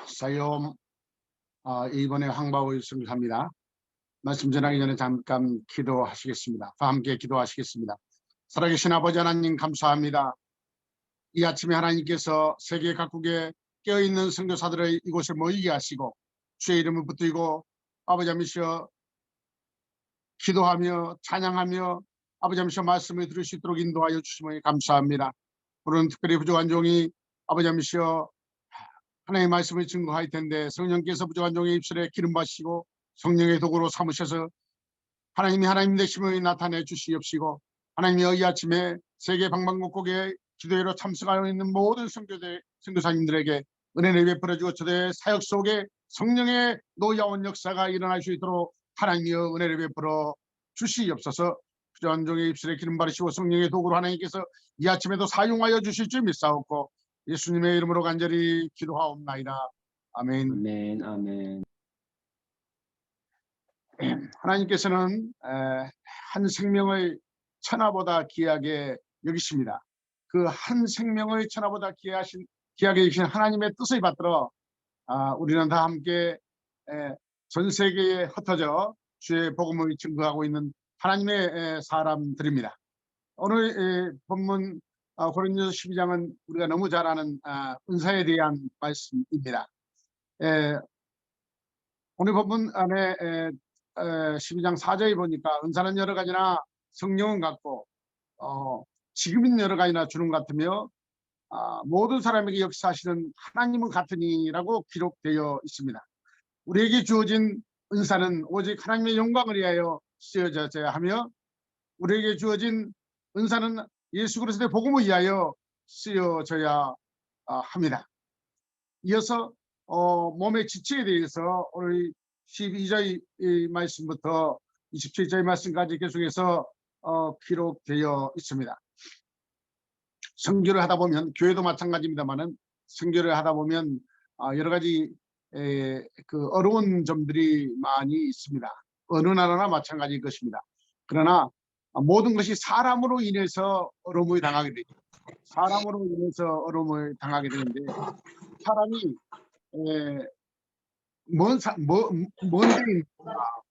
사용 이번에 황바울 승합니다. 말씀 전하기 전에 잠깐 기도하시겠습니다. 함께 기도하시겠습니다. 살아계신 아버지 하나님 감사합니다. 이 아침에 하나님께서 세계 각국에 깨어있는 선교사들을 이곳에 모이게 하시고 주의 이름을 붙들고 아버지 하면서 기도하며 찬양하며 아버지 하면서 말씀을 들을 수 있도록 인도하여 주심을 감사합니다. 오늘은 특별히 부족한 종이 아버지 하면서 하나님의 말씀을 증거할 텐데 성령께서 부족한 종의 입술에 기름 바시고 성령의 도구로 삼으셔서 하나님이 하나님 되심을 나타내 주시옵시고 하나님이 이 아침에 세계 방방곡곡에 기도회로 참석하고 있는 모든 선교사님들에게 은혜를 베풀어 주고 저들의 사역 속에 성령의 놀라운 역사가 일어날 수 있도록 하나님이여 은혜를 베풀어 주시옵소서. 부족한 종의 입술에 기름 바르시고 성령의 도구로 하나님께서 이 아침에도 사용하여 주실 줄 믿사옵고 예수님의 이름으로 간절히 기도하옵나이다. 아멘. 아멘, 아멘. 하나님께서는 한 생명을 천하보다 귀하게 여기십니다. 그 한 생명을 천하보다 귀하게 여기신 하나님의 뜻을 받들어 우리는 다 함께 전 세계에 흩어져 주의 복음을 증거하고 있는 하나님의 사람들입니다. 오늘 본문 고린도서 12장은 우리가 너무 잘 아는 은사에 대한 말씀입니다. 오늘 본문 안에 12장 4절에 보니까 은사는 여러 가지나 성령은 같고 지금은 여러 가지나 주는 같으며 모든 사람에게 역사하시는 하나님은 같으니라고 기록되어 있습니다. 우리에게 주어진 은사는 오직 하나님의 영광을 위하여 쓰여져야 하며 우리에게 주어진 은사는 예수 그리스도의 복음을 위하여 쓰여져야 합니다. 이어서 몸의 지체에 대해서 오늘 12절 말씀부터 27절 말씀까지 계속해서 기록되어 있습니다. 선교를 하다 보면 교회도 마찬가지입니다만은 선교를 하다 보면 여러 가지 그 어려운 점들이 많이 있습니다. 어느 나라나 마찬가지일 것입니다. 그러나 모든 것이 사람으로 인해서 어려움을 당하게 되죠. 사람으로 인해서 어려움을 당하게 되는데 사람이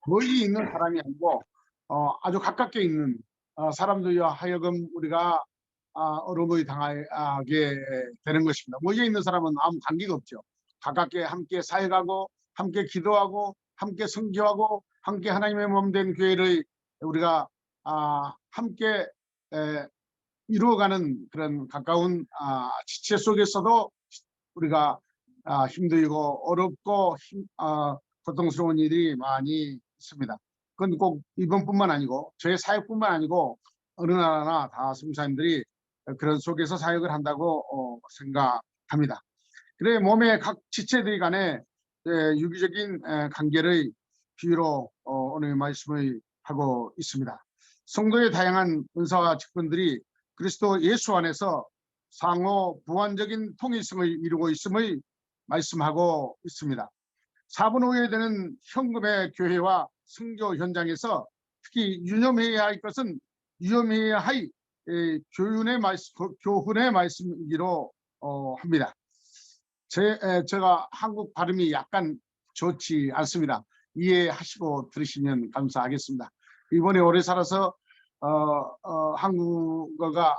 멀리 있는 사람이 아니고 아주 가깝게 있는 사람들과 하여금 우리가 어려움을 당하게 되는 것입니다. 멀리 있는 사람은 아무 관계가 없죠. 가깝게 함께 사역하고 함께 기도하고 함께 선교하고 함께 하나님의 몸 된 교회를 우리가 함께 이루어가는 그런 가까운 지체 속에서도 우리가 힘들고 어렵고 고통스러운 일이 많이 있습니다. 그건 꼭 이번뿐만 아니고 저의 사역뿐만 아니고 어느 나라나 다 선교사님들이 그런 속에서 사역을 한다고 생각합니다. 그래 몸의 각 지체들 간의 유기적인 관계를 비유로 오늘 말씀을 하고 있습니다. 성도의 다양한 은사와 직분들이 그리스도 예수 안에서 상호 보완적인 통일성을 이루고 있음을 말씀하고 있습니다. 4분 후에 되는 현금의 교회와 선교 현장에서 특히 유념해야 할 것은 유념해야 할 교훈의 말씀이기로 합니다. 제가 한국 발음이 약간 좋지 않습니다. 이해하시고 들으시면 감사하겠습니다. 이번에 오래 살아서 한국어가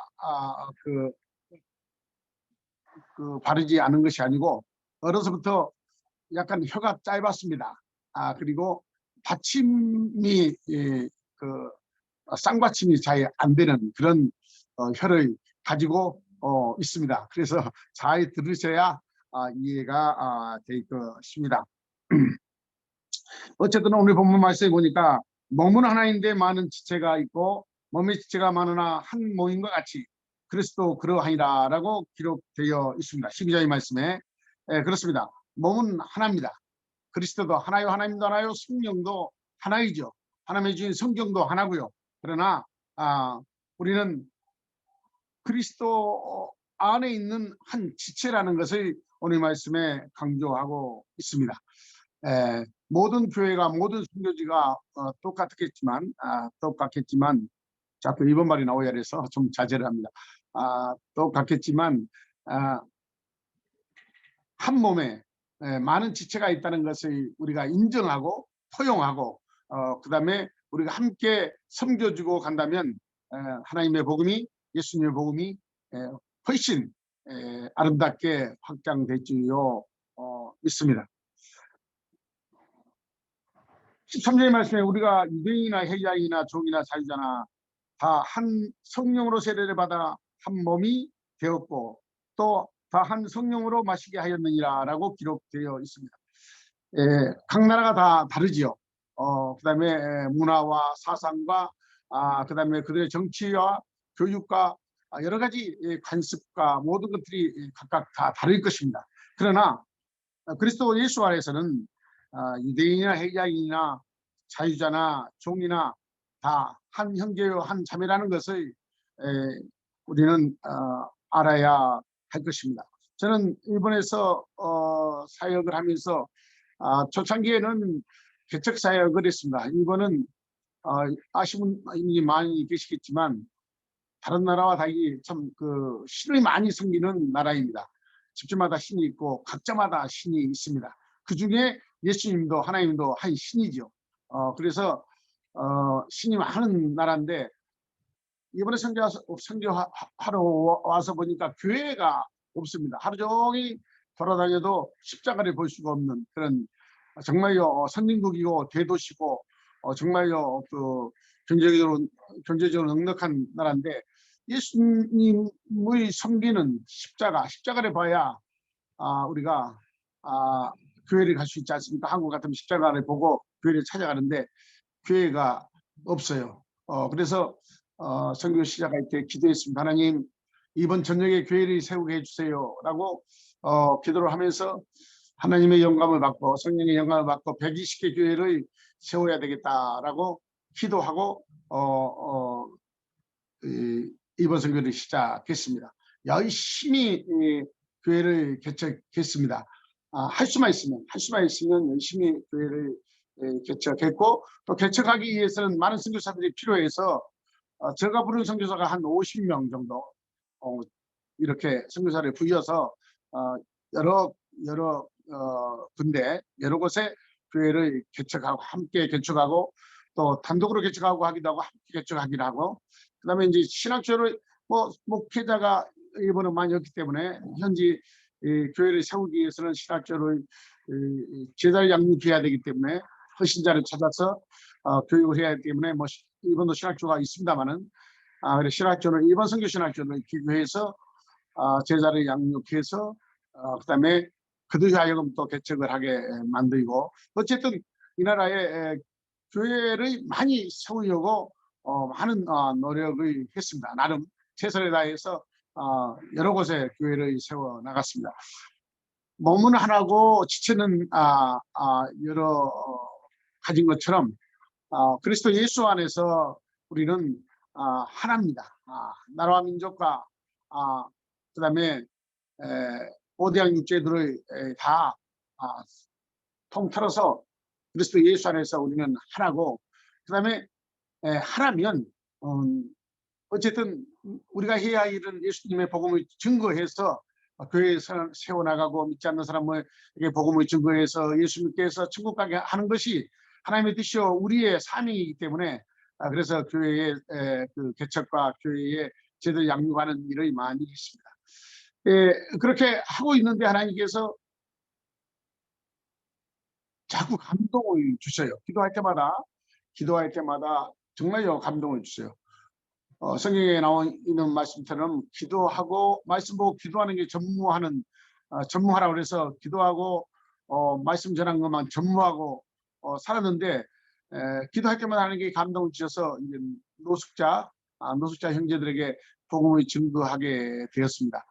바르지 않은 것이 아니고 어려서부터 약간 혀가 짧았습니다. 그리고 받침이 쌍받침이 잘 안 되는 그런 혀를 가지고 있습니다. 그래서 잘 들으셔야 이해가 될 것입니다. 어쨌든 오늘 본문 말씀에 보니까 몸은 하나인데 많은 지체가 있고 몸의 지체가 많으나 한 몸인 것 같이 그리스도 그러하니라 라고 기록되어 있습니다. 12절의 말씀에 그렇습니다. 몸은 하나입니다. 그리스도도 하나요, 하나님도 하나요, 성령도 하나이죠. 하나님의 주인 성경도 하나고요. 그러나 우리는 그리스도 안에 있는 한 지체라는 것을 오늘 말씀에 강조하고 있습니다. 모든 교회가 모든 선교지가 똑같겠지만 자꾸 이번 말이 나오야 해서 좀 자제를 합니다. 똑같겠지만 한 몸에 많은 지체가 있다는 것을 우리가 인정하고 포용하고 그다음에 우리가 함께 섬겨주고 간다면 하나님의 복음이 예수님의 복음이 훨씬 아름답게 확장될 줄로 믿습니다. 13절의 말씀에 우리가 유대인이나 헬라인이나 종이나 자유자나 다 한 성령으로 세례를 받아 한 몸이 되었고 또 다 한 성령으로 마시게 하였느니라라고 기록되어 있습니다. 각 나라가 다 다르지요. 그다음에 문화와 사상과 그다음에 그들의 정치와 교육과 여러 가지 관습과 모든 것들이 각각 다 다를 것입니다. 그러나 그리스도 예수 안에서는 유대인이나 헬라인이나 자유자나 종이나 다 한 형제요 한 자매라는 것을 우리는 알아야 할 것입니다. 저는 일본에서 사역을 하면서 초창기에는 개척 사역을 했습니다. 일본은 아시는 분이 많이 계시겠지만 다른 나라와 달리 참 그 신을 많이 섬기는 나라입니다. 집집마다 신이 있고 각자마다 신이 있습니다. 그 중에 예수님도 하나님도 한 신이죠. 그래서 신이 많은 나라인데 이번에 선교하러 와서 보니까 교회가 없습니다. 하루 종일 돌아다녀도 십자가를 볼 수가 없는 그런 정말요 선진국이고 대도시고 정말요 그 경제적으로 넉넉한 나라인데 예수님의 섬기는 십자가를 봐야 우리가 교회를 갈 수 있지 않습니까? 한국 같으면 십자가를 보고 교회를 찾아가는데 교회가 없어요. 그래서 선교 시작할 때 기도했습니다. 하나님 이번 저녁에 교회를 세우게 해주세요라고 기도를 하면서 하나님의 영감을 받고 성령의 영감을 받고 120개 교회를 세워야 되겠다라고 기도하고 이번 선교를 시작했습니다. 열심히 교회를 개척했습니다. 할 수만 있으면 열심히 교회를 개척했고 또 개척하기 위해서는 많은 선교사들이 필요해서 제가 부른 선교사가 한 50명 정도 이렇게 선교사를 부여서 여러 군데 여러 곳에 교회를 개척하고 함께 개척하고 또 단독으로 개척하고 하기도 하고 함께 개척하기도 하고 그다음에 이제 신학교를 목회자가 일본은 많이 없기 때문에 현지 교회를 세우기 위해서는 신학교를 제자를 양육해야 되기 때문에 헌신자를 찾아서 교육을 해야 하기 때문에 일본도 신학교가 있습니다만은 그래서 신학교는 일본 선교 신학교를 기교해서 제자를 양육해서 그다음에 그들 하여금 또 개척을 하게 만들고 어쨌든 이 나라에 교회를 많이 세우려고 많은 노력을 했습니다. 나름 최선을 다해서 여러 곳에 교회를 세워 나갔습니다. 몸은 하나고 지체는 여러 가진 것처럼 그리스도 예수 안에서 우리는 하나입니다. 나라와 민족과 그다음에 오대양 육제들을 다 통틀어서 그리스도 예수 안에서 우리는 하나고 그다음에 하나면 어쨌든 우리가 해야 할 일은 예수님의 복음을 증거해서 교회에 세워나가고 믿지 않는 사람에게 복음을 증거해서 예수님께서 천국 가게 하는 것이 하나님의 뜻이요 우리의 삶이기 때문에 그래서 교회의 그 개척과 교회의 제대로 양육하는 일을 많이 했습니다. 그렇게 하고 있는데 하나님께서 자꾸 감동을 주셔요. 기도할 때마다 정말요 감동을 주셔요. 성경에 나와 있는 말씀처럼 기도하고 말씀 보고 기도하는 게 전무하라고 그래서 기도하고 말씀 전한 것만 전무하고 살았는데 기도할 때마다 하나님께 감동을 주셔서 이제 노숙자 형제들에게 복음을 증거하게 되었습니다.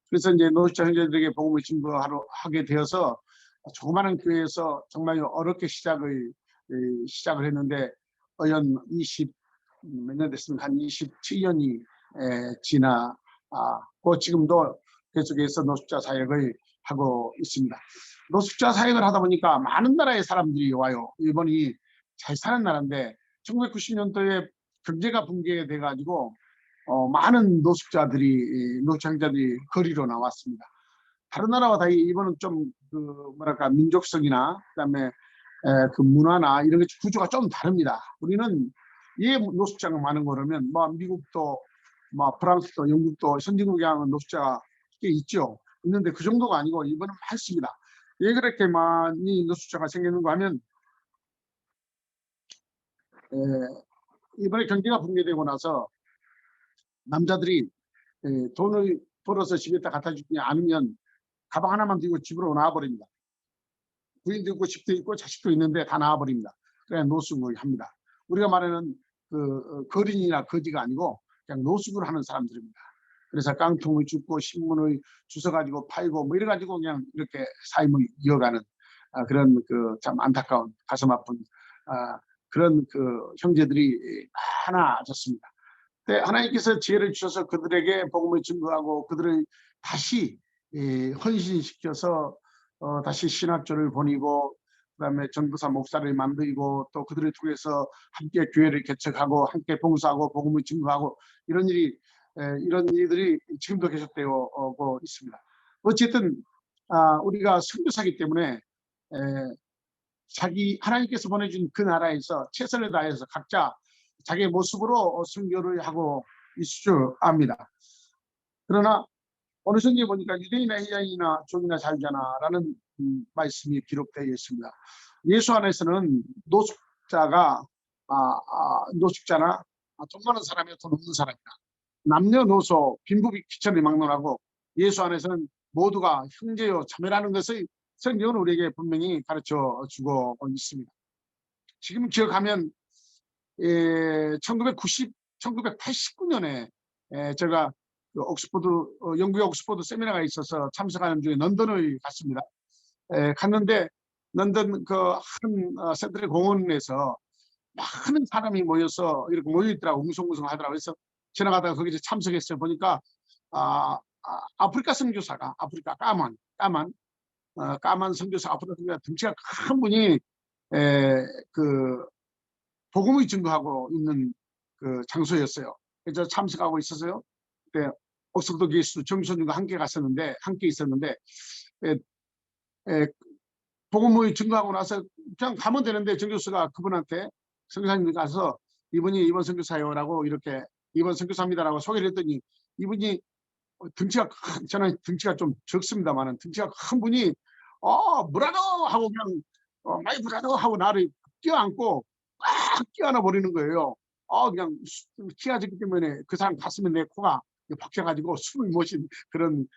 그래서 이제 노숙자 형제들에게 복음을 증거하게 되어서 조그마한 교회에서 정말 어렵게 시작을 했는데 어연 20몇 년 됐습니다. 한 27년이 지나고 지금도 계속해서 노숙자 사역을 하고 있습니다. 노숙자 사역을 하다 보니까 많은 나라의 사람들이 와요. 일본이 잘 사는 나라인데 1990년도에 경제가 붕괴돼 가지고 많은 노숙자들이 거리로 나왔습니다. 다른 나라와 달리 이번은 좀 그 뭐랄까 민족성이나 그다음에 그 문화나 이런 게 구조가 좀 다릅니다. 우리는 예 노숙자가 많은 거라면 뭐 미국도 뭐 프랑스도 영국도 선진국에 하면 노숙자가 꽤 있죠. 있는데 그 정도가 아니고 이번은 많습니다. 왜 그렇게 많이 노숙자가 생기는가 하면 에, 이번에 경기가 붕괴되고 나서 남자들이 돈을 벌어서 집에다 갖다 주지 않으면 가방 하나만 들고 집으로 나와버립니다. 부인도 있고 집도 있고 자식도 있는데 다 나와버립니다. 그냥 노숙을 합니다. 우리가 말하는 그 거린이나 거지가 아니고 그냥 노숙을 하는 사람들입니다. 그래서 깡통을 줍고 신문을 주워가지고 팔고 뭐 이래가지고 그냥 이렇게 삶을 이어가는 그런 그 참 안타까운 가슴 아픈 그런 그 형제들이 많아졌습니다. 하나님께서 지혜를 주셔서 그들에게 복음을 증거하고 그들을 다시 헌신시켜서 다시 신학교를 보내고 그다음에 전도사 목사를 만들고 또 그들을 통해서 함께 교회를 개척하고 함께 봉사하고 복음을 증거하고 이런 일이 이런 일들이 지금도 계속되어 오고 있습니다. 어쨌든 우리가 선교사기 때문에 자기 하나님께서 보내준 그 나라에서 최선을 다해서 각자 자기의 모습으로 선교를 하고 있을 압니다. 그러나 어느 성경에 보니까 유대인이나 해양이나 종이나 자유자나라는 말씀이 기록되어 있습니다. 예수 안에서는 노숙자가 노숙자나 돈 많은 사람이나 돈 없는 사람이나 남녀노소 빈부비 귀천을 막론하고 예수 안에서는 모두가 형제요 자매라는 것을 성경은 우리에게 분명히 가르쳐 주고 있습니다. 지금 기억하면 1989년에 제가 그 옥스퍼드 영국의 옥스퍼드 세미나가 있어서 참석하는 중에 런던을 갔습니다. 갔는데 런던 그 한 센트럴 공원에서 많은 사람이 모여서 이렇게 모여있더라고 웅성웅성 하더라고요. 그래서 지나가다가 거기서 참석했어요. 보니까 아프리카 선교사가 아프리카 까만 선교사 아프리카 선교사 덩치가 큰 분이 그 복음을 증거하고 있는 그 장소였어요. 그래서 참석하고 있어서요. 그때 옥스퍼드 교수 정선준과 함께 있었는데 에, 에, 복음을 증거하고 나서 그냥 가면 되는데 정 교수가 그분한테 선교사님 가서 이분이 이번 선교사요라고 이렇게 이번 선교사입니다라고 소개를 했더니 이분이 저는 등치가 좀 적습니다만은 등치가 큰 분이 브라더 하고 그냥 마이 브라더 하고 나를 껴안고 꽉 껴안아 버리는 거예요. 그냥 키가 작기 때문에 그 사람 가슴에 내 코가 박혀가지고 숨을 못 쉰 그런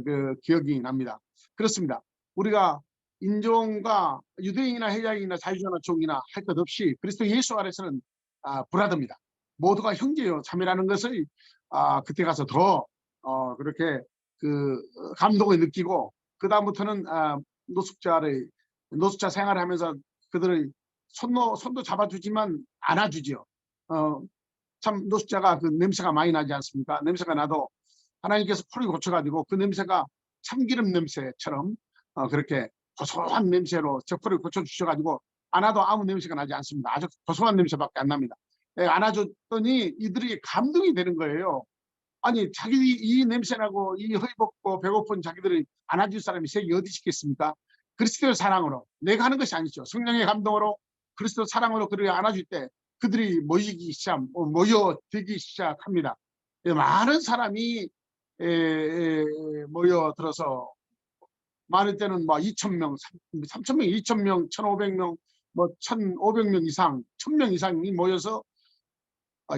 그 기억이 납니다. 그렇습니다. 우리가 인종과 유대인이나 해양이나 자유주나 종이나 할 것 없이 그리스도 예수 안에서는 브라더입니다. 모두가 형제요 자매라는 것을 그때 가서 더 그렇게 그 감동을 느끼고 그 다음부터는 노숙자 생활을 하면서 그들을 손도 잡아주지만 안아주지요. 참 노숙자가 그 냄새가 많이 나지 않습니까? 냄새가 나도 하나님께서 풀이 고쳐가지고 그 냄새가 참기름 냄새처럼 그렇게 고소한 냄새로 저 풀을 고쳐주셔가지고 안아도 아무 냄새가 나지 않습니다. 아주 고소한 냄새밖에 안 납니다. 안아줬더니 이들이 감동이 되는 거예요. 아니 자기들이 이 냄새나고 이 허리벗고 배고픈 자기들을 안아줄 사람이 세계 어디 있겠습니까? 그리스도의 사랑으로 내가 하는 것이 아니죠. 성령의 감동으로 그리스도 사랑으로 그들을 안아줄 때 그들이 모여들기 시작합니다. 많은 사람이 모여들어서 많을 때는 뭐 2,000명, 3,000명, 2,000명, 1,500명, 뭐 1,500명 이상, 1,000명 이상이 모여서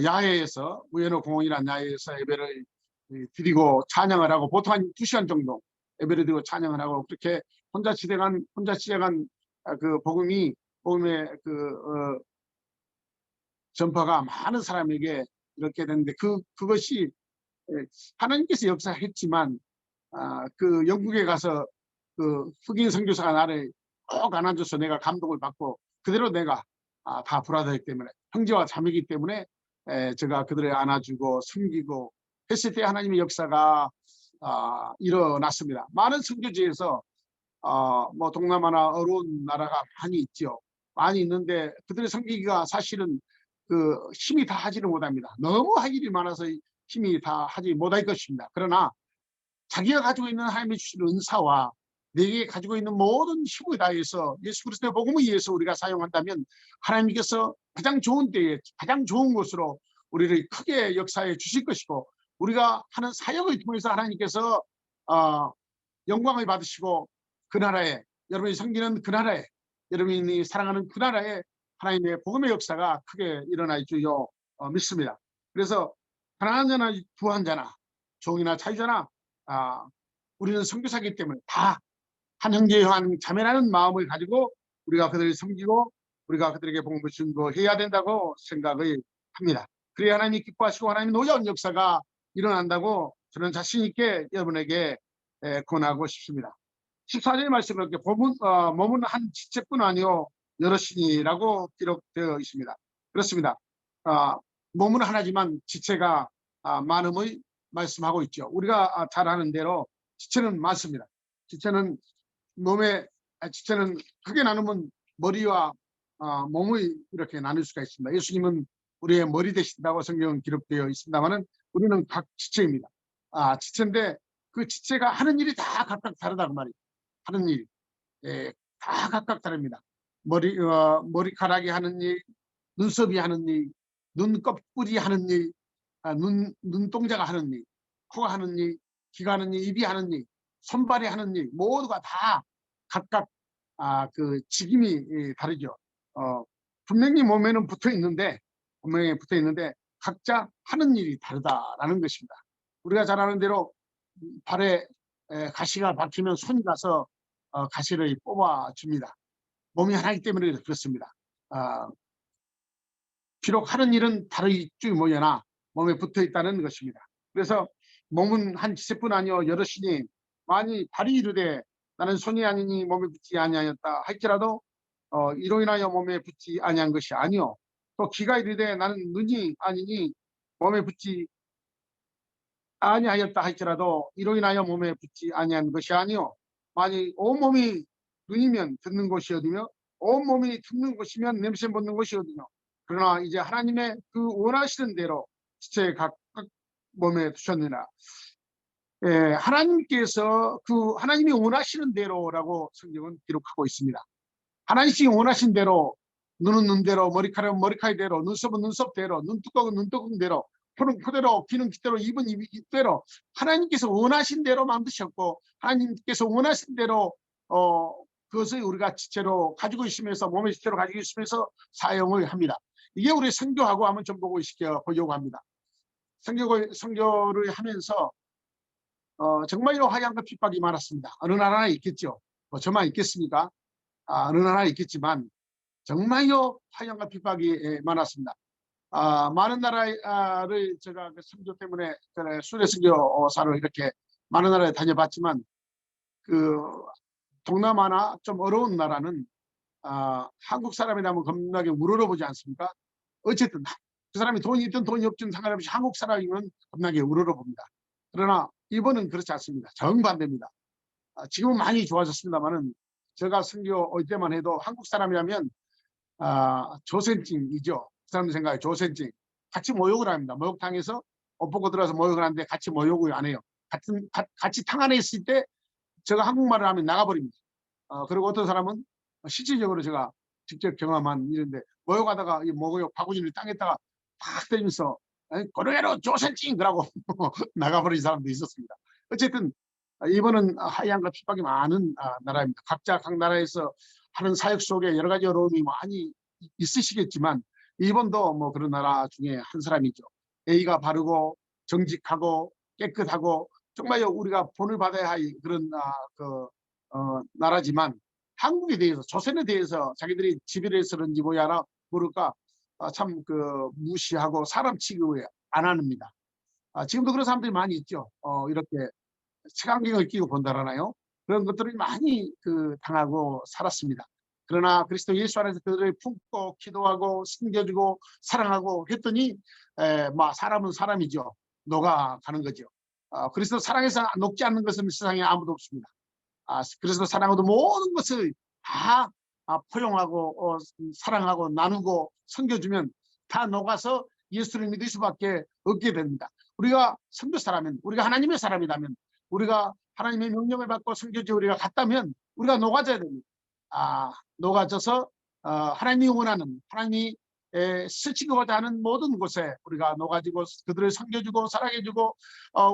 야외에서 우에노 공원이라는 야외에서 예배를 드리고 찬양을 하고 보통 한 2시간 정도 예배를 드리고 찬양을 하고 그렇게 혼자 시대간 그 복음의 전파가 많은 사람에게 이렇게 됐는데 그것이 하나님께서 역사했지만 그 영국에 가서 그 흑인 선교사가 나를 꼭 안아줘서 내가 감동을 받고 그대로 내가 다 브라더이기 때문에 형제와 자매이기 때문에 제가 그들을 안아주고 섬기고 했을 때 하나님의 역사가 일어났습니다. 많은 선교지에서 뭐 동남아나 어려운 나라가 많이 있죠. 많이 있는데 그들의 섬기기가 사실은 그 힘이 다 하지는 못합니다. 너무 할 일이 많아서 힘이 다 하지 못할 것입니다. 그러나 자기가 가지고 있는 하나님이 주신 은사와 내게 가지고 있는 모든 힘을 다해서 예수 그리스도의 복음을 위해서 우리가 사용한다면 하나님께서 가장 좋은 때에 가장 좋은 곳으로 우리를 크게 역사해 주실 것이고, 우리가 하는 사역을 통해서 하나님께서 영광을 받으시고, 그 나라에, 여러분이 섬기는 그 나라에, 여러분이 사랑하는 그 나라에 하나님의 복음의 역사가 크게 일어날 줄로 믿습니다. 그래서 가난한 자나 부한 자나 종이나 자유자나 우리는 선교사이기 때문에 다 한 형제 한 자매라는 마음을 가지고 우리가 그들을 섬기고 우리가 그들에게 복음을 전도해야 된다고 생각을 합니다. 그래야 하나님이 기뻐하시고 하나님의 놀라운 역사가 일어난다고 저는 자신 있게 여러분에게 권하고 싶습니다. 14절의 말씀을 이렇게 몸은 한 지체뿐 아니요 여럿이니라고 기록되어 있습니다. 그렇습니다. 몸은 하나지만 지체가 많음을 말씀하고 있죠. 우리가 잘 아는 대로 지체는 많습니다. 지체는 크게 나누면 머리와 몸을 이렇게 나눌 수가 있습니다. 예수님은 우리의 머리 되신다고 성경은 기록되어 있습니다만은 우리는 각 지체입니다. 지체인데 그 지체가 하는 일이 다 각각 다르다고 말이에요. 하는 일, 다 각각 다릅니다. 머리카락이 하는 일, 눈썹이 하는 일, 눈꺼풀이 하는 일, 눈동자가 하는 일, 코가 하는 일, 귀가 하는 일, 입이 하는 일, 손발이 하는 일, 모두가 다 각각 그 직임이 다르죠. 분명히 몸에는 분명히 붙어 있는데 각자 하는 일이 다르다라는 것입니다. 우리가 잘 아는 대로 발에 가시가 박히면 손이 가서 가시를 뽑아줍니다. 몸이 하나이기 때문에 그렇습니다. 비록 하는 일은 다르지 뭐여나 몸에 붙어 있다는 것입니다. 그래서 몸은 한 지체뿐 아니요 여럿이니 만일 발이 이르되 나는 손이 아니니 몸에 붙지 아니하였다 할지라도 이로 인하여 몸에 붙지 아니한 것이 아니요, 또 귀가 이르되 나는 눈이 아니니 몸에 붙지 아니하였다 할지라도 이로 인하여 몸에 붙지 아니한 것이 아니요, 만일 온몸이 눈이면 듣는 것이 어디며 온몸이 듣는 것이면 냄새 맡는 것이 어디며, 그러나 이제 하나님의 그 원하시는 대로 지체 각각 몸에 두셨느니라. 하나님께서 그 하나님이 원하시는 대로라고 성경은 기록하고 있습니다. 하나님이 원하신 대로, 눈은 눈대로, 머리카락은 머리카락대로, 눈썹은 눈썹대로, 눈두꺼운 눈두꺼운대로, 코는 코대로, 귀는 귀대로, 입은 입대로 하나님께서 원하신 대로 만드셨고, 하나님께서 원하신 대로 그것을 우리가 지체로 가지고 있으면서, 몸의 지체로 가지고 있으면서 사용을 합니다. 이게 우리 선교하고 한번 좀 보려고 합니다. 선교를 하면서 정말로 화양과 핍박이 많았습니다. 어느 나라나 있겠죠. 뭐 저만 있겠습니까? 어느 나라나 있겠지만 정말로 화양과 핍박이 많았습니다. 많은 나라를 제가 선교 때문에 순회 선교사로 이렇게 많은 나라에 다녀봤지만 그 동남아나 좀 어려운 나라는 한국 사람이라면 겁나게 우러러보지 않습니까? 어쨌든 그 사람이 돈이 있든 돈이 없든 상관없이 한국 사람이면 겁나게 우러러봅니다. 그러나 이번은 그렇지 않습니다. 정반대입니다. 지금은 많이 좋아졌습니다만은 제가 선교 올 때만 해도 한국 사람이라면 조센증이죠. 그 사람들 생각에 조센증. 같이 모욕을 합니다. 목욕탕에서 옷 벗고 들어가서 모욕을 하는데 같이 모욕을 안 해요. 같이 탕 안에 있을 때 제가 한국말을 하면 나가버립니다. 그리고 어떤 사람은 실질적으로 제가 직접 경험한 일인데 모욕하다가 이 모욕 바구니를 땅에다가 팍 때리면서 고르게로 조센증 그러고 나가버린 사람도 있었습니다. 어쨌든 이번은 하얀과 핍박이 많은 나라입니다. 각자 각 나라에서 하는 사역 속에 여러 가지 어려움이 많이 있으시겠지만 일본도 뭐 그런 나라 중에 한 사람이죠. 예의가 바르고 정직하고 깨끗하고 정말 우리가 본을 받아야 할 그런 나라지만 한국에 대해서, 조선에 대해서 자기들이 지배를 했었는지 뭐야 모를까 참 무시하고 사람 취급을 안 합니다. 지금도 그런 사람들이 많이 있죠. 이렇게 색안경을 끼고 본다라나요? 그런 것들을 많이 당하고 살았습니다. 그러나 그리스도 예수 안에서 그들을 품고 기도하고 섬겨주고 사랑하고 했더니 사람은 사람이죠. 녹아가는 거죠. 그리스도 사랑해서 녹지 않는 것은 세상에 아무도 없습니다. 그리스도 사랑하고 모든 것을 다 포용하고 사랑하고 나누고 섬겨주면 다 녹아서 예수를 믿을 수밖에 없게 됩니다. 우리가 선교 사람은, 우리가 하나님의 사람이라면 우리가 하나님의 명령을 받고 성교지 우리가 갔다면 우리가 녹아져야 됩니다. 녹아져서 하나님이 원하는, 하나님이 스치고자 하는 모든 곳에 우리가 녹아지고 그들을 섬겨주고 사랑해주고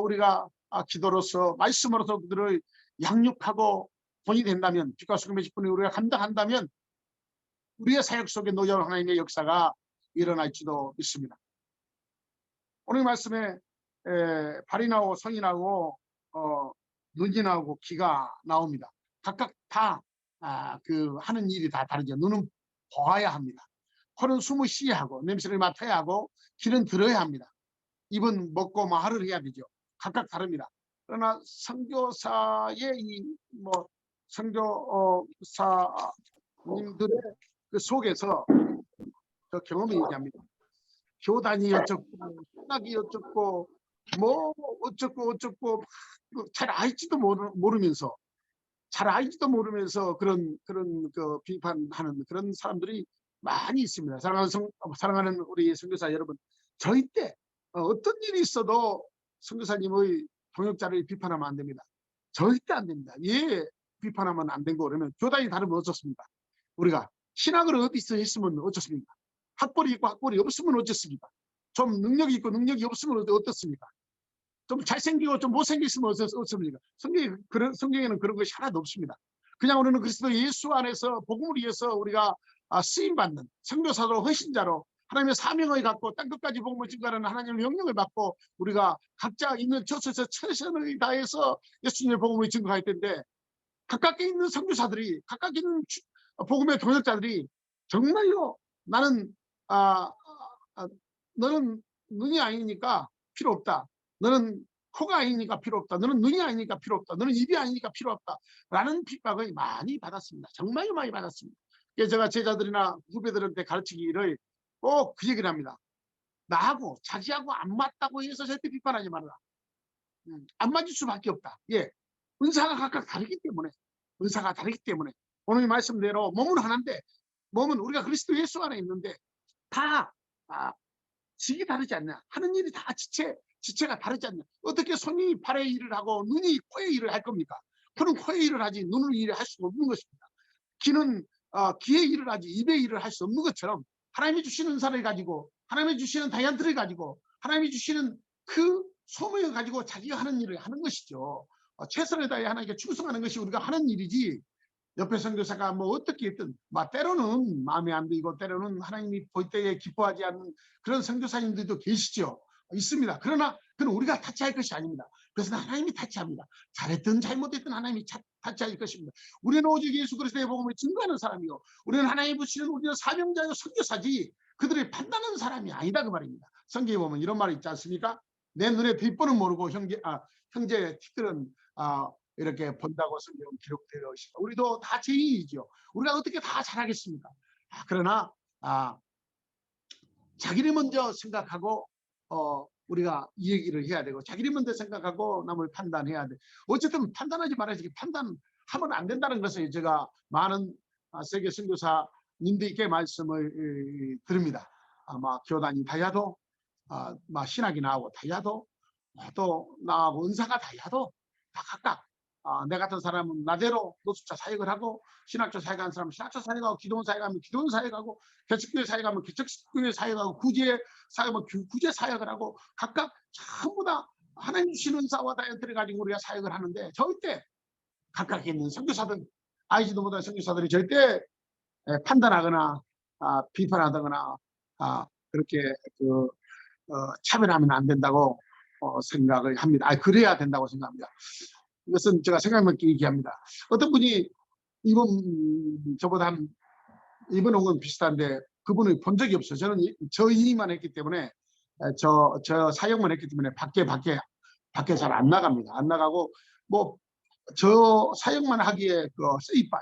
우리가 기도로서 말씀으로서 그들을 양육하고 본이 된다면, 빛과 소금의 직분을 우리가 감당한다면 우리의 사역 속에 놀라운 하나님의 역사가 일어날지도 믿습니다. 오늘 말씀에 발이 나오고 손이 나오고 눈이 나오고 귀가 나옵니다. 각각 다 그 하는 일이 다 다르죠. 눈은 보아야 합니다. 코는 숨을 쉬어야 하고 냄새를 맡아야 하고 귀는 들어야 합니다. 입은 먹고 말을 해야 되죠. 각각 다릅니다. 그러나 선교사의 선교사님들의 그 속에서 그 경험을 얘기합니다. 교단이 어쩌고 신학이 어쩌고 뭐 어쩌고 잘 알지도 모르면서 그런 그 비판하는 그런 사람들이 많이 있습니다. 사랑하는 우리 선교사 여러분, 절대 어떤 일이 있어도 선교사님의 동역자를 비판하면 안 됩니다. 절대 안 됩니다. 예, 비판하면 안 된 거 그러면 교단이 다르면 어쩌습니까? 우리가 신학을 어디서 했으면 어쩌습니까? 학벌이 있고 학벌이 없으면 어쩌습니까? 좀 능력이 있고 능력이 없으면 어떻습니까? 좀 잘생기고 좀 못생겼으면 어떻습니까? 성경에는 그런 것이 하나도 없습니다. 그냥 우리는 그리스도 예수 안에서 복음을 위해서 우리가 쓰임받는 선교사로 헌신자로 하나님의 사명을 갖고 땅끝까지 복음을 증거하는 하나님의 명령을 받고 우리가 각자 있는 처소에서 최선을 다해서 예수님의 복음을 증거할 텐데, 각각에 있는 선교사들이, 각각 있는 복음의 동역자들이 정말로 나는 너는 눈이 아니니까 필요 없다. 너는 코가 아니니까 필요 없다. 너는 눈이 아니니까 필요 없다. 너는 입이 아니니까 필요 없다. 라는 핍박을 많이 받았습니다. 정말 많이 받았습니다. 그래서 제가 제자들이나 후배들한테 가르치기를 꼭 그 얘기를 합니다. 나하고 자기하고 안 맞다고 해서 절대 비판하지 말아라. 안 맞을 수밖에 없다. 예, 은사가 각각 다르기 때문에, 오늘 말씀대로 몸은 하나인데, 몸은 우리가 그리스도 예수 안에 있는데 다 직이 다르지 않냐, 하는 일이 다 지체가 다르지 않냐. 어떻게 손이 발의 일을 하고 눈이 코의 일을 할 겁니까? 코는 코의 일을 하지 눈의 일을 할 수가 없는 것입니다. 귀는 귀의 일을 하지 입의 일을 할 수 없는 것처럼, 하나님이 주시는 은사를 가지고, 하나님이 주시는 다이언트를 가지고, 하나님이 주시는 그 소명을 가지고 자기가 하는 일을 하는 것이죠. 최선을 다해 하나님께 충성하는 것이 우리가 하는 일이지, 옆에 선교사가 뭐 어떻게 했든 때로는 마음에 안 들고 때로는 하나님이 볼 때에 기뻐하지 않는 그런 선교사님들도 계시죠. 있습니다. 그러나 그건 우리가 타치할 것이 아닙니다. 그것은 하나님이 타치합니다. 잘했든 잘못했든 하나님이 타치할 것입니다. 우리는 오직 예수 그리스도의 복음을 증거하는 사람이요, 우리는 하나님이 부시는 우리는 사명자요 선교사지 그들을 판단하는 사람이 아니다 그 말입니다. 성경에 보면 이런 말이 있지 않습니까? 내 눈에 뒷번은 모르고 형제의 티끌은 이렇게 본다고 성경 기록되어 있습니다. 우리도 다 죄인이죠. 우리가 어떻게 다 잘하겠습니까? 그러나 자기를 먼저 생각하고 우리가 이 얘기를 해야 되고, 자기를 먼저 생각하고 남을 판단해야 돼. 어쨌든 판단하지 말아야지. 판단하면 안 된다는 것을 제가 많은 세계 선교사님들께 말씀을 드립니다. 교단이 다야도 신학이 나오고 다야도 또 나하고 은사가 다야도 다 각각 내 같은 사람은 나대로 노숙자 사역을 하고, 신학교 사역하는 사람은 신학교 사역하고, 기도원 사역하면 기도원 사역하고, 개척교회 사역하면 개척교회 사역하고, 구제 사역하면 구제 사역을 하고, 각각 전부 다 하나님 주시는 은사와 다이언트를 가지고 우리가 사역을 하는데, 절대 각각 있는 선교사들, 알지도 못한 선교사들이 절대 판단하거나 비판하거나 그렇게 차별하면 안 된다고 생각을 합니다. 그래야 된다고 생각합니다. 이것은 제가 생각만 얘기합니다. 어떤 분이 저보다 이번 온 건 비슷한데 그분을 본 적이 없어요. 저는 저 일만 했기 때문에, 저 사역만 했기 때문에 밖에 잘 안 나갑니다. 안 나가고 저 사역만 하기에 세이빨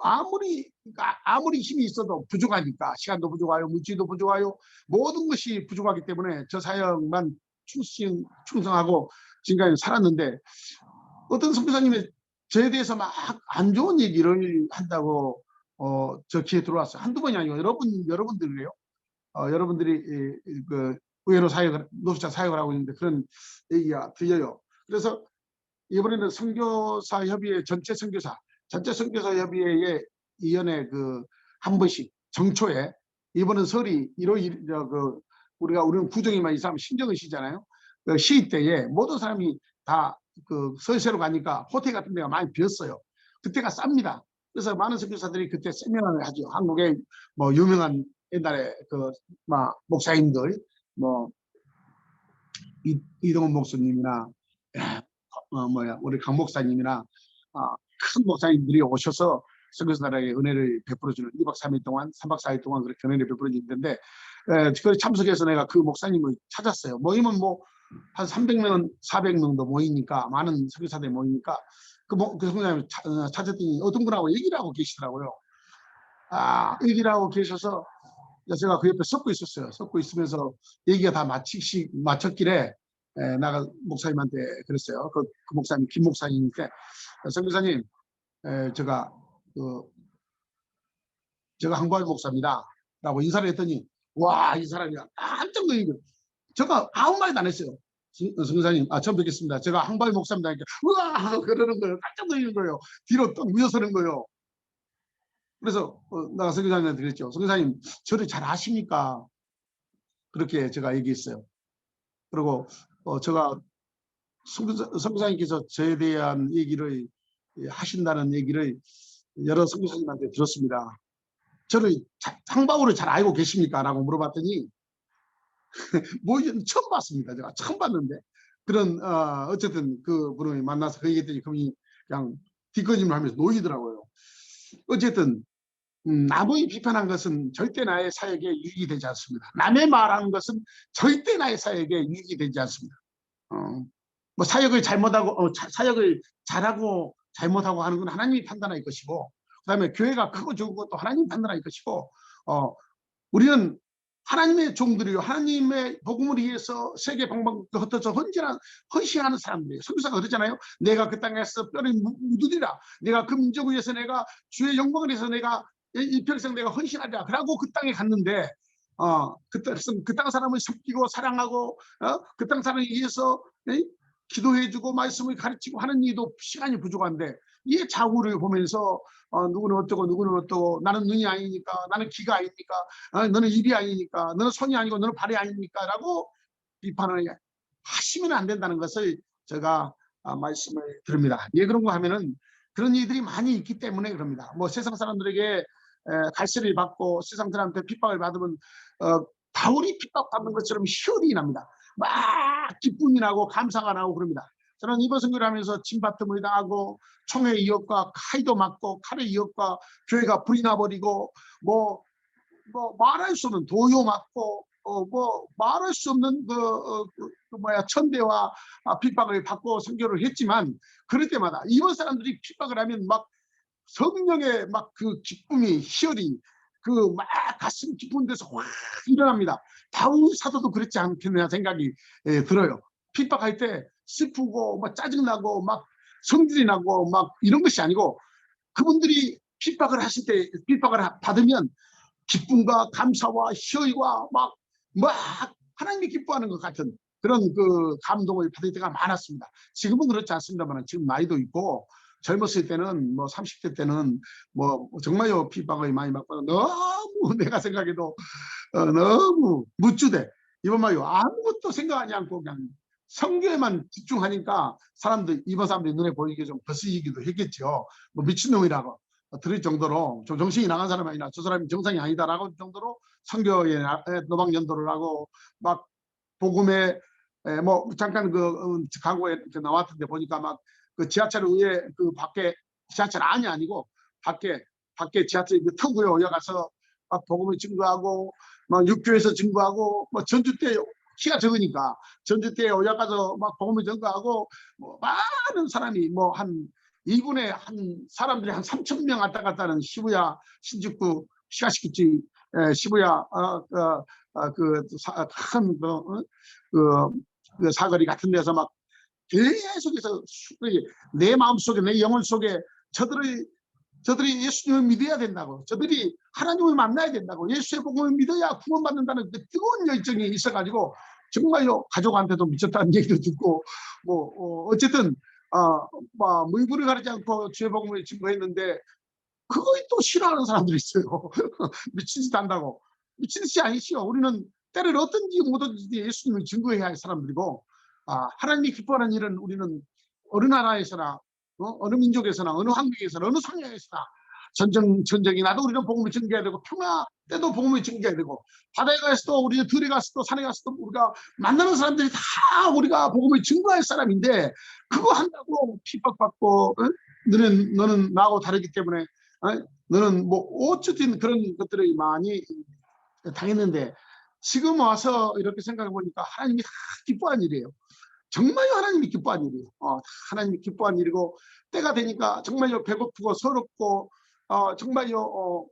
아무리 힘이 있어도 부족하니까, 시간도 부족하요, 물질도 부족하요, 모든 것이 부족하기 때문에 저 사역만 충성하고 지금까지 살았는데, 어떤 선교사님이 저에 대해서 막 안 좋은 얘기를 한다고 저 귀에 들어왔어요. 한두 번이 아니고 여러분들이에요. 여러분들이 그 의회로 노숙자 사역을 하고 있는데 그런 얘기가 들려요. 그래서 이번에는 선교사 협의회 전체 선교사 협의회에 2년에 한 번씩 정초에, 이번은 설이 1월 우리는 구정이만 이사하면 신정은 시잖아요. 그 시위 때에 모든 사람이 다 서울시로 가니까 호텔 같은 데가 많이 비었어요. 그때가 쌉니다. 그래서 많은 선교사들이 그때 세미나를 하죠. 한국의 뭐 유명한 옛날에 목사님들, 뭐 이동훈 목사님이나 우리 강 목사님이나 큰 목사님들이 오셔서 선교사들에게 은혜를 베풀어주는 2박 3일 동안, 3박 4일 동안 그렇게 은혜를 베풀어주는데, 그 참석해서 내가 그 목사님을 찾았어요. 모이면 한 300명, 400명도 모이니까, 많은 선교사들이 모이니까 그 선교사님을 찾았더니 어떤 분하고 얘기를 하고 계시더라고요. 얘기를 하고 계셔서 제가 그 옆에 섞고 있었어요. 섞고 있으면서 얘기가 다 마쳤길래 나가 목사님한테 그랬어요. 그 목사님, 김 목사님인데, 선교사님, 제가 항보할 목사입니다 라고 인사를 했더니, 와, 이 사람이 깜짝 놀란 거예요. 제가 아무 말도 안 했어요. 선교사님, 처음 뵙겠습니다. 제가 항보할 목사입니다. 그러니까 우와 그러는 거예요. 깜짝 놀라는 거예요. 뒤로 또 물러서는 거예요. 그래서 내가 선교사님한테 그랬죠. 선교사님, 저를 잘 아십니까? 그렇게 제가 얘기했어요. 그리고 제가 선교사님께서 저에 대한 얘기를 하신다는 얘기를 여러 선교사님한테 들었습니다. 저를 상방으로 잘 알고 계십니까? 라고 물어봤더니 처음 봤습니다. 제가 처음 봤는데 그런 어쨌든 그 분을 만나서 그 얘기했더니 그분이 그냥 뒷거짓말 하면서 놓이더라고요. 어쨌든 남의 비판한 것은 절대 나의 사역에 유익이 되지 않습니다. 남의 말한 것은 절대 나의 사역에 유익이 되지 않습니다. 뭐 사역을 사역을 잘하고 잘못하고 하는 건 하나님이 판단할 것이고, 그다음에 교회가 크고 적은 것도 하나님이 판단할 것이고, 우리는 하나님의 종들이요, 하나님의 복음을 위해서 세계 방방곡곡 흩어져 헌신하는 사람들이에요. 선교사가 그러잖아요. 내가 그 땅에서 뼈를 묻으리라. 내가 그 민족을 위해서 내가 주의 영광을 위해서 내가 일평생 내가 헌신하리라. 그러고 그 땅에 갔는데 그 땅 사람을 섬기고 사랑하고 그 땅 사람을 위해서 기도해주고 말씀을 가르치고 하는 일도 시간이 부족한데, 이 자구를 보면서 누구는 어쩌고 누구는 어떠고, 나는 눈이 아니니까, 나는 귀가 아니니까, 너는 입이 아니니까, 너는 손이 아니고 너는 발이 아니니까 라고 비판을 하시면 안 된다는 것을 제가 말씀을 드립니다. 예, 그런 거 하면은 그런 일들이 많이 있기 때문에 그럽니다. 뭐 세상 사람들에게 갈세를 받고 세상 사람한테 핍박을 받으면 바울이 핍박받는 것처럼 희열이 납니다. 막 기쁨이 나고 감사가 나고 그럽니다. 저는 이번 선교를 하면서 침바텀을 당하고 총의 위협과 칼도 맞고 칼의 위협과 교회가 불이 나버리고 뭐 말할 수 없는 도요 맞고 말할 수 없는 천대와 핍박을 받고 선교를 했지만, 그럴 때마다 이번 사람들이 핍박을 하면 막 성령의 막 그 기쁨이 희열이 막 가슴 깊은 데서 확 일어납니다. 다윗 사도도 그렇지 않겠느냐 생각이 들어요. 핍박할 때 슬프고 막 짜증나고 막 성질이 나고 막 이런 것이 아니고, 그분들이 핍박을 하실 때 핍박을 받으면 기쁨과 감사와 희열과 막 하나님이 기뻐하는 것 같은 그런 감동을 받을 때가 많았습니다. 지금은 그렇지 않습니다만, 지금 나이도 있고 젊었을 때는 30대 때는 정말요 핍박을 많이 받고 너무 내가 생각해도 너무 무주대, 이번 말이요 아무것도 생각하지 않고 그냥 성교에만 집중하니까 이번 사람들이 눈에 보이게 좀 거슬리기도 했겠죠. 미친놈이라고 들을 정도로, 좀 정신이 나간 사람이 아니라 저 사람이 정상이 아니다라고 정도로 성교에 노방연도를 하고 막 복음에 잠깐 광고에 나왔던데 보니까 막 지하철 위에 밖에, 지하철 안이 아니고 밖에 지하철 터구에 올라가서 막 복음을 증거하고 막 육교에서 증거하고 전주 때 키가 적으니까 전주 때 올라가서 막 복음을 증거하고 많은 사람이 한 2분에 사람들이 한 3,000명 왔다 갔다 하는 시부야 신주쿠 시가시키치 시부야 큰 사거리 같은 데서 막 계속해서 내 마음속에 내 영혼 속에 저들이 예수님을 믿어야 된다고, 저들이 하나님을 만나야 된다고, 예수의 복음을 믿어야 구원받는다는 그 뜨거운 열정이 있어가지고 정말요 가족한테도 미쳤다는 얘기도 듣고 어쨌든 뭐 물불을 가리지 않고 주의 복음을 증거했는데 그거에 또 싫어하는 사람들이 있어요. 미친 짓 한다고. 미친 짓이 아니시요. 우리는 때를 어떤지 뭐든지 예수님을 증거해야 할 사람들이고 하나님이 기뻐하는 일은 우리는 어느 나라에서나 어느 민족에서나 어느 환경에서나 어느 성향에서나 전쟁이 나도 우리는 복음을 증거해야 되고 평화 때도 복음을 증거해야 되고 바다에 가서도 우리는 들에 가서도 산에 가서도 우리가 만나는 사람들이 다 우리가 복음을 증거할 사람인데 그거 한다고 핍박받고 너는 나하고 다르기 때문에 너는 뭐 어쨌든 그런 것들이 많이 당했는데 지금 와서 이렇게 생각해 보니까 하나님이 다 기뻐한 일이에요. 정말요 하나님이 기뻐한 일이에요. 하나님이 기뻐한 일이고 때가 되니까 정말요 배고프고 서럽고 정말요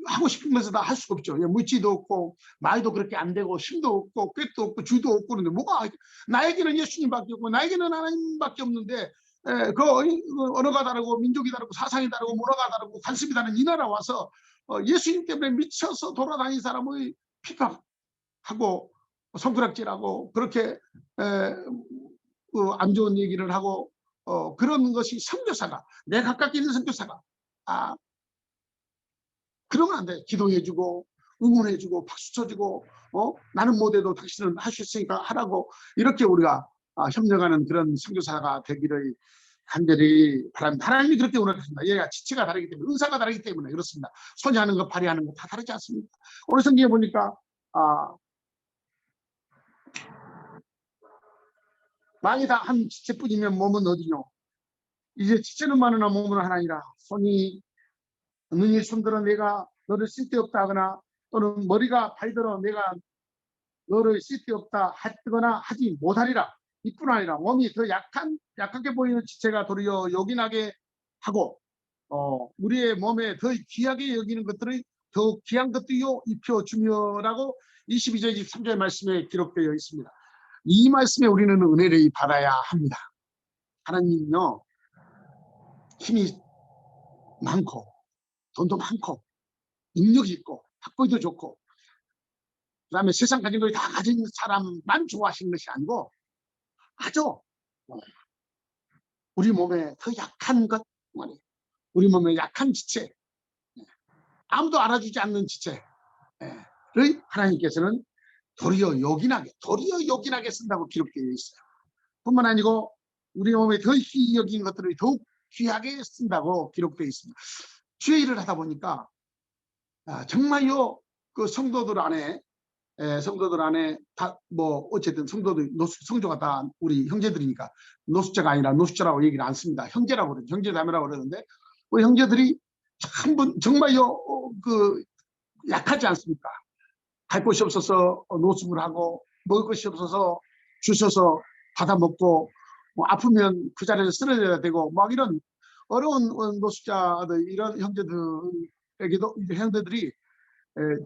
하고 싶으면서 다 할 수가 없죠. 물지도 없고 말도 그렇게 안 되고 힘도 없고 꾀도 없고 주도 없고 그런데 뭐가 나에게는 예수님밖에 없고 나에게는 하나님밖에 없는데 언어가 다르고 민족이 다르고 사상이 다르고 문화가 다르고 관습이 다른 이 나라 와서 예수님 때문에 미쳐서 돌아다니는 사람을 핍박하고 손가락질하고 그렇게 안 좋은 얘기를 하고 그런 것이 선교사가 내 가깝게 있는 선교사가 그러면 안 돼. 기도해주고 응원해주고 박수 쳐주고 나는 못해도 당신은 할 수 있으니까 하라고 이렇게 우리가 협력하는 그런 선교사가 되기를 간절히 바랍니다. 하나님이 그렇게 원하셨습니다. 얘가 지체가 다르기 때문에 은사가 다르기 때문에 그렇습니다. 손이 하는 것 발이 하는 것 다 다르지 않습니까? 오늘 성경에 보니까 만이 다 한 지체뿐이면 몸은 어디뇨? 이제 지체는 많으나 몸은 하나니라. 눈이 손들어 내가 너를 쓸데없다 하거나 또는 머리가 발들어 내가 너를 쓸데없다 하거나 하지 못하리라. 이뿐 아니라 몸이 더 약하게 보이는 지체가 도리어 요긴하게 하고 우리의 몸에 더 귀하게 여기는 것들을 더욱 귀한 것들이요 입혀주며라고 22절 23절 말씀에 기록되어 있습니다. 이 말씀에 우리는 은혜를 받아야 합니다. 하나님은요 힘이 많고 돈도 많고 능력이 있고 학벌도 좋고 그 다음에 세상 가진 걸 다 가진 사람만 좋아하시는 것이 아니고 아주 우리 몸에 더 약한 것, 우리 몸에 약한 지체, 아무도 알아주지 않는 지체를 하나님께서는 도리어 요긴하게 쓴다고 기록되어 있어요. 뿐만 아니고 우리 몸에 더 귀히 여긴 것들을 더욱 귀하게 쓴다고 기록되어 있습니다. 주의 일을 하다 보니까 정말요 그 성도들 안에 어쨌든 성도가 다 우리 형제들이니까 노숙자가 아니라 노숙자라고 얘기를 안 씁니다. 형제라고 그러죠. 형제자매라고 그러는데 우리 형제들이 정말요 약하지 않습니까? 갈 곳이 없어서 노숙을 하고 먹을 것이 없어서 주셔서 받아 먹고 아프면 그 자리에서 쓰러져야 되고 막 이런 어려운 노숙자들 이런 형제들이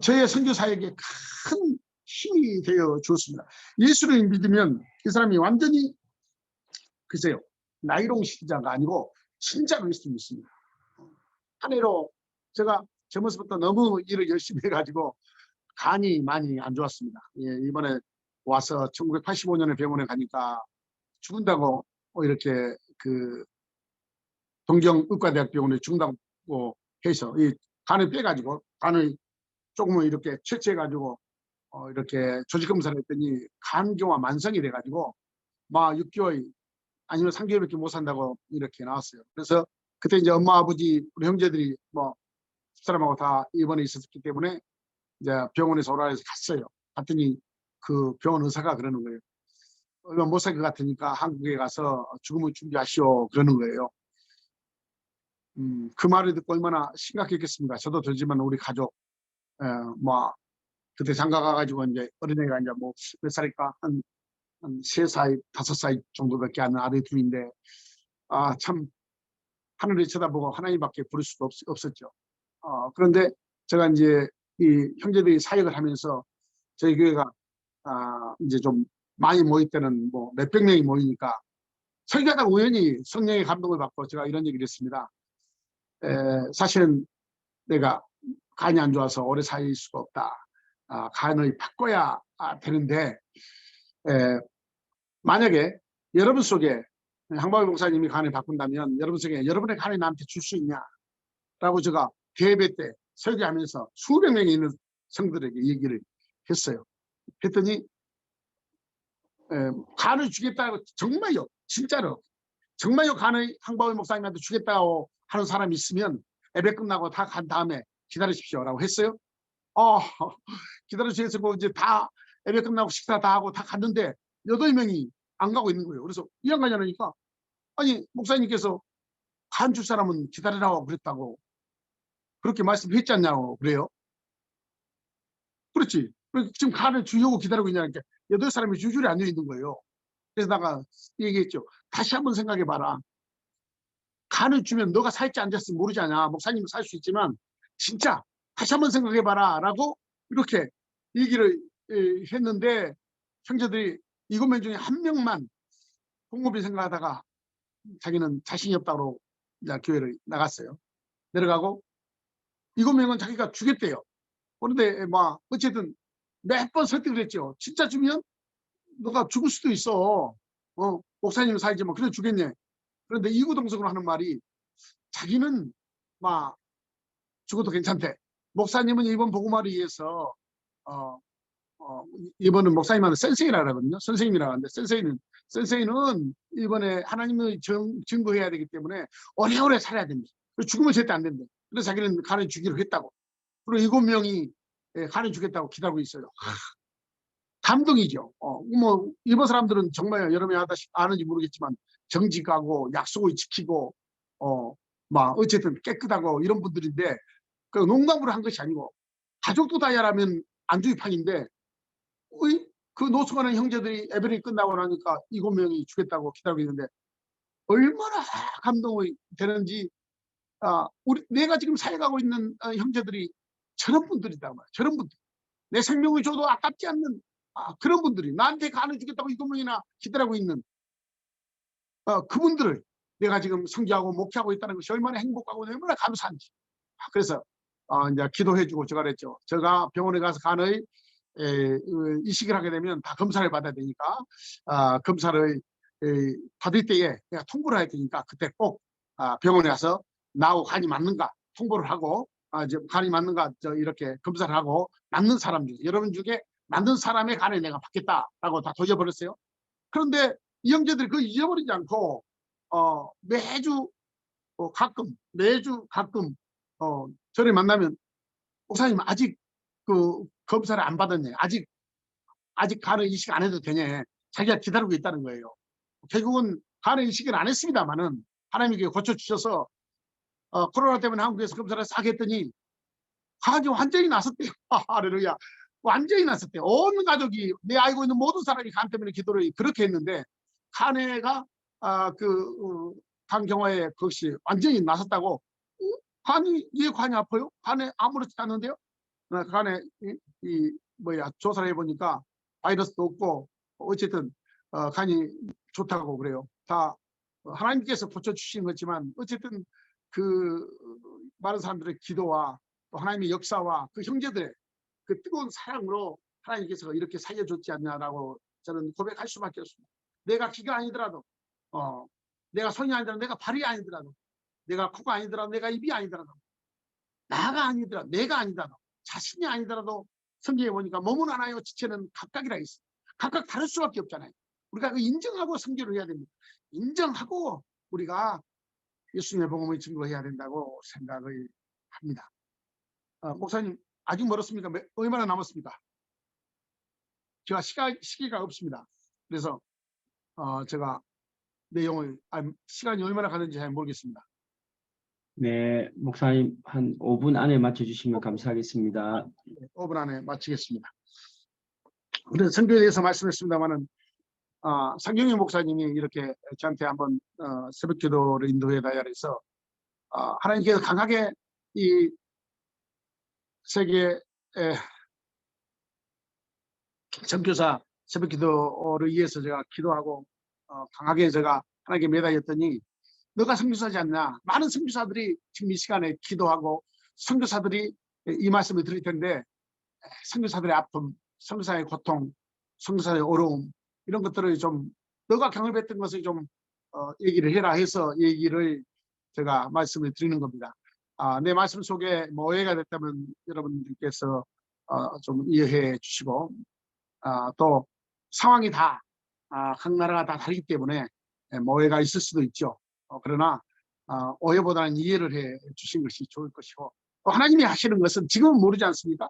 저의 선교사에게 큰 힘이 되어 주었습니다. 예수를 믿으면 이 사람이 완전히 글쎄요 나이롱 신자가 아니고 진짜로 예수를 믿습니다. 한 해로 제가 젊었을부터 너무 일을 열심히 해가지고 간이 많이 안 좋았습니다. 이번에 와서 1985년에 병원에 가니까 죽는다고 이렇게 그 동경의과대학병원에 죽는다고 해서 이 간을 빼가지고 간을 조금은 이렇게 채취해가지고 이렇게 조직검사를 했더니 간경화 만성이 돼가지고 막 6개월 아니면 3개월밖에 못 산다고 이렇게 나왔어요. 그래서 그때 이제 엄마 아버지 우리 형제들이 집사람하고 다 입원해 있었기 때문에 이제 병원에서 오라 해서 갔어요. 갔더니 그 병원 의사가 그러는 거예요. 얼마 못 살 것 같으니까 한국에 가서 죽음을 준비하시오 그러는 거예요. 그 말을 듣고 얼마나 심각했겠습니까? 저도 되지만 우리 가족 그때 장가 가가지고 이제 어린애가 이제 몇 살일까 한 3살, 5살 정도밖에 안 되는 아들 둘인데 참 하늘을 쳐다보고 하나님밖에 부를 수가 없었죠. 그런데 제가 이제 이 형제들이 사역을 하면서 저희 교회가 이제 좀 많이 모일 때는 몇백 명이 모이니까 설교하다 우연히 성령의 감동을 받고 제가 이런 얘기를 했습니다. 사실은 내가 간이 안 좋아서 오래 살 수가 없다. 간을 바꿔야 되는데 만약에 여러분 속에 황박일 목사님이 간을 바꾼다면 여러분 속에 여러분의 간을 나한테 줄 수 있냐라고 제가 대회 때 설교하면서 수백 명이 있는 성들에게 얘기를 했어요. 했더니 간을 주겠다고 정말요, 진짜로 정말요 간을 황박일 목사님한테 주겠다고 하는 사람이 있으면 예배 끝나고 다 간 다음에 기다리십시오라고 했어요. 기다려주셔서 이제 다 예배 끝나고 식사 다 하고 다 갔는데 8명이 안 가고 있는 거예요. 그래서 이 안 가냐니까 아니 목사님께서 간 줄 사람은 기다리라고 그랬다고 그렇게 말씀했지 않냐고 그래요. 그렇지. 지금 간을 주려고 기다리고 있냐니까 8사람이 줄줄이 앉아 있는 거예요. 그래서 내가 얘기했죠. 다시 한번 생각해 봐라. 간을 주면 너가 살지 안 살지 모르지 않냐. 목사님은 살 수 있지만 진짜 다시 한번 생각해 봐라 라고 이렇게 얘기를 했는데 형제들이 7명 중에 1명만 공급이 생각하다가 자기는 자신이 없다고 이제 교회를 나갔어요. 내려가고 7명은 자기가 주겠대요. 그런데 뭐 어쨌든 몇 번 설득을 했죠. 진짜 주면 너가 죽을 수도 있어. 목사님 살지 뭐 그래 주겠네. 그런데 이구동성으로 하는 말이 자기는 막 죽어도 괜찮대. 목사님은 이번 복음화를 위해서 이번은 목사님한테 센세이라고 하거든요. 선생님이라고 하는데 센세이는 이번에 하나님을 증거해야 되기 때문에 오래오래 살아야 됩니다. 죽으면 절대 안 된대. 그래서 자기는 간을 주기로 했다고. 그리고 7명이 간을 주겠다고 기다리고 있어요. 감동이죠. 뭐 일본 사람들은 정말 여러분이 아는지 모르겠지만 정직하고 약속을 지키고 막 어쨌든 깨끗하고 이런 분들인데 그 농담으로 한 것이 아니고 가족도 다야라면 안주입판인데 그 노숙하는 형제들이 예배를 끝나고 나니까 7명이 주겠다고 기다리고 있는데 얼마나 감동이 되는지 내가 지금 살아가고 있는 형제들이 저런 분들이다 말이야. 저런 분들. 내 생명을 줘도 아깝지 않는 그런 분들이 나한테 간을 주겠다고 7명이나 기다리고 있는 그분들을 내가 지금 성교하고 목회하고 있다는 것이 얼마나 행복하고 얼마나 감사한지. 그래서 이제 기도해주고 제가 그랬죠. 제가 병원에 가서 간을 이식을 하게 되면 다 검사를 받아야 되니까 검사를 받을 때에 내가 통보를 해야 되니까 그때 꼭 병원에 가서 나하고 간이 맞는가 통보를 하고 이제 간이 맞는가 이렇게 검사를 하고 맞는 사람 중에 여러분 중에 맞는 사람의 간을 내가 받겠다라고 다 돌려버렸어요. 그런데 이 형제들이 그걸 잊어버리지 않고 매주 가끔 저를 만나면 목사님 아직 그 검사를 안 받았네. 아직 간을 이식 안 해도 되냐. 자기가 기다리고 있다는 거예요. 결국은 간을 이식을 안 했습니다만은 하나님께 고쳐주셔서 코로나 때문에 한국에서 검사를 싹 했더니 간이 완전히 났었대요. 할렐루야. 완전히 났었대요. 온 가족이 내 알고 있는 모든 사람이 간 때문에 기도를 그렇게 했는데 간에가 간 경화에 그것이 완전히 났었다고. 간이 왜 간이 아파요? 간에 아무렇지도 않는데요. 간에 조사를 해보니까 바이러스도 없고 어쨌든 간이 좋다고 그래요. 다 하나님께서 고쳐주신 거지만 어쨌든 그 많은 사람들의 기도와 또 하나님의 역사와 그 형제들의 그 뜨거운 사랑으로 하나님께서 이렇게 살려줬지 않냐라고 저는 고백할 수밖에 없습니다. 내가 귀가 아니더라도 내가 손이 아니더라도 내가 발이 아니더라도 내가 코가 아니더라도 내가 입이 아니더라도 나가 아니더라도 내가 아니더라도 자신이 아니더라도 성경에 보니까 몸은 하나요 지체는 각각이라 있어요. 각각 다를 수밖에 없잖아요. 우리가 그 인정하고 성교를 해야 됩니다. 인정하고 우리가 예수님의 복음을 증거해야 된다고 생각을 합니다. 목사님 아직 멀었습니까? 얼마나 남았습니까? 제가 시기가 없습니다. 그래서 제가 내용을 시간이 얼마나 가는지 잘 모르겠습니다. 네, 목사님 한 5분 안에 맞춰주시면 감사하겠습니다. 5분 안에 마치겠습니다. 그래서 성경에 대해서 말씀했습니다만은 상경희 목사님이 이렇게 저한테 한번 새벽기도를 인도해 달라서 하나님께서 강하게 이 세계 선교사 새벽기도를 위해서 제가 기도하고 강하게 제가 하나님께 매달렸더니 너가 선교사지 않냐. 많은 선교사들이 지금 이 시간에 기도하고 선교사들이 이 말씀을 드릴 텐데 선교사들의 아픔, 선교사의 고통, 선교사의 어려움 이런 것들을 좀 너가 경험했던 것을 좀 얘기를 해라 해서 얘기를 제가 말씀을 드리는 겁니다. 내 말씀 속에 뭐 오해가 됐다면 여러분들께서 좀 이해해 주시고 또 상황이 다 각 나라가 다 다르기 때문에 뭐 오해가 있을 수도 있죠. 그러나 오해보다는 이해를 해 주신 것이 좋을 것이고 또 하나님이 하시는 것은 지금은 모르지 않습니까?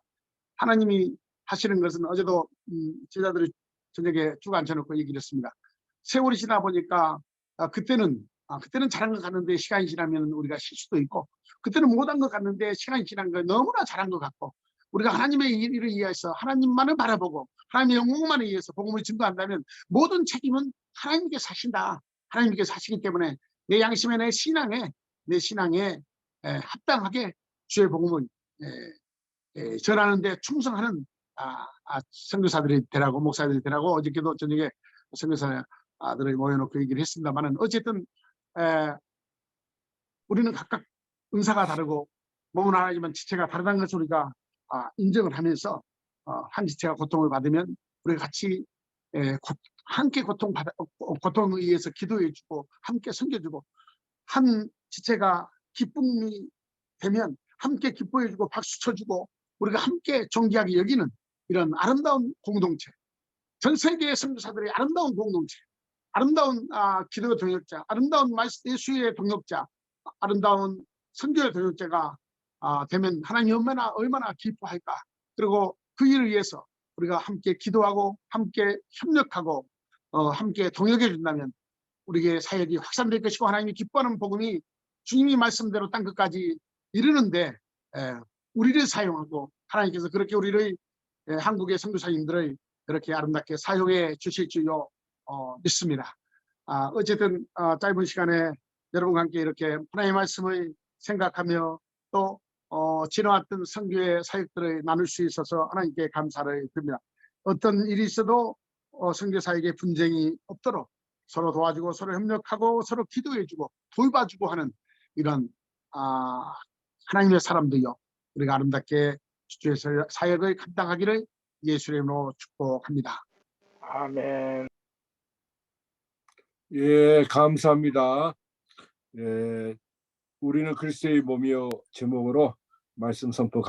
하나님이 하시는 것은 어제도 제자들이 저녁에 쭉 앉혀놓고 얘기를 했습니다. 세월이 지나 보니까 그때는 잘한 것 같는데 시간이 지나면 우리가 실수도 있고 그때는 못한 것 같는데 시간이 지난 거 너무나 잘한 것 같고 우리가 하나님의 일을 위해서 하나님만을 바라보고 하나님의 영광만을 위해서 복음을 증거한다면 모든 책임은 하나님께서 하신다. 하나님께서 하시기 때문에 내 양심에 내 신앙에 합당하게 주의 복음을 전하는데 충성하는 선교사들이 되라고 목사들이 되라고 어저께도 저녁에 선교사들을 모여놓고 얘기를 했습니다만은 어쨌든 우리는 각각 은사가 다르고 몸은 하나지만 지체가 다르다는 것을 우리가 인정을 하면서 한 지체가 고통을 받으면 우리가 같이 함께 고통에 의해서 기도해주고 함께 섬겨주고 한 지체가 기쁨이 되면 함께 기뻐해주고 박수 쳐주고 우리가 함께 존귀하게 여기는 이런 아름다운 공동체, 전 세계의 선교사들의 아름다운 공동체, 아름다운 기도 동역자, 아름다운 예수의 동역자, 아름다운 선교의 동역자가 되면 하나님 얼마나 기뻐할까. 그리고 그 일을 위해서 우리가 함께 기도하고 함께 협력하고 함께 동역해 준다면 우리의 사역이 확산될 것이고 하나님이 기뻐하는 복음이 주님이 말씀대로 땅 끝까지 이르는데 우리를 사용하고 하나님께서 그렇게 우리를 한국의 선교사님들을 그렇게 아름답게 사용해 주실 줄로 믿습니다. 어쨌든 짧은 시간에 여러분과 함께 이렇게 하나님의 말씀을 생각하며 또 지나왔던 선교의 사역들을 나눌 수 있어서 하나님께 감사를 드립니다. 어떤 일이 있어도 선교사에게 분쟁이 없도록 서로 도와주고 서로 협력하고 서로 기도해주고 돌봐주고 하는 이런 하나님의 사람들요 우리가 아름답게 주의 사역을 감당하기를 예수의 이름으로 축복합니다. 아멘. 예, 감사합니다. 예, 우리는 그리스도의 몸이요 제목으로 말씀 선포